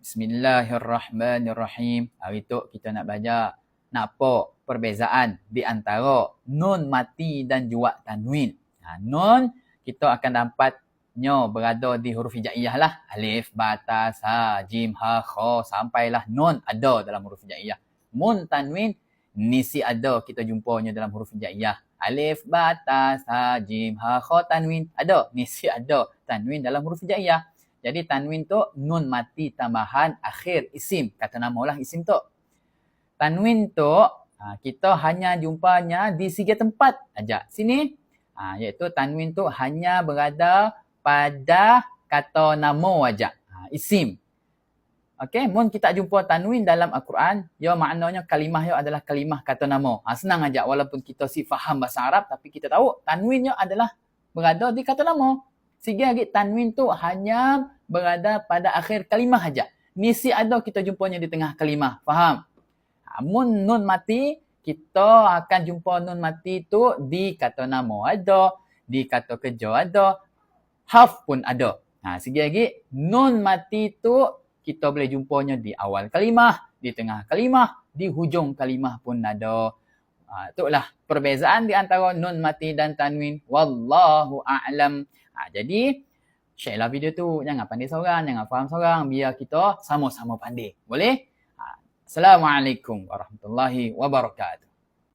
Bismillahirrahmanirrahim. Hari tu kita nak belajar apa perbezaan di antara nun mati dan juga tanwin. Nun kita akan dapatnya berada di huruf hijaiyah lah. Alif, ba, ta, sa, jim, ha, kha sampailah nun ada dalam huruf hijaiyah. Mun tanwin nisi ada kita jumpanya dalam huruf hijaiyah. Alif, ba, ta, sa, jim, ha, kha tanwin ada, nisi ada tanwin dalam huruf hijaiyah. Jadi tanwin tu nun mati tambahan akhir isim. Kata nama lah isim tu. Tanwin tu kita hanya jumpanya di 3 tempat aja. Sini iaitu tanwin tu hanya berada pada kata nama aja. Isim. Okey, mun kita jumpa tanwin dalam Al-Quran, ya maknanya kalimah dia adalah kalimah kata nama. Senang aja walaupun kita faham bahasa Arab tapi kita tahu tanwinnya adalah berada di kata nama. Sehingga lagi tanwin tu hanya berada pada akhir kalimah aja. Nisi ada kita jumpanya di tengah kalimah. Faham? Mun nun mati, kita akan jumpa nun mati tu di kata nama ada, di kata kerja ada, harf pun ada. Sehingga lagi nun mati tu kita boleh jumpanya di awal kalimah, di tengah kalimah, di hujung kalimah pun ada. Itulah perbezaan di antara nun mati dan tanwin. Wallahu a'lam. Jadi, share lah video tu. Jangan pandai seorang, jangan faham seorang. Biar kita sama-sama pandai. Boleh? Assalamualaikum warahmatullahi wabarakatuh.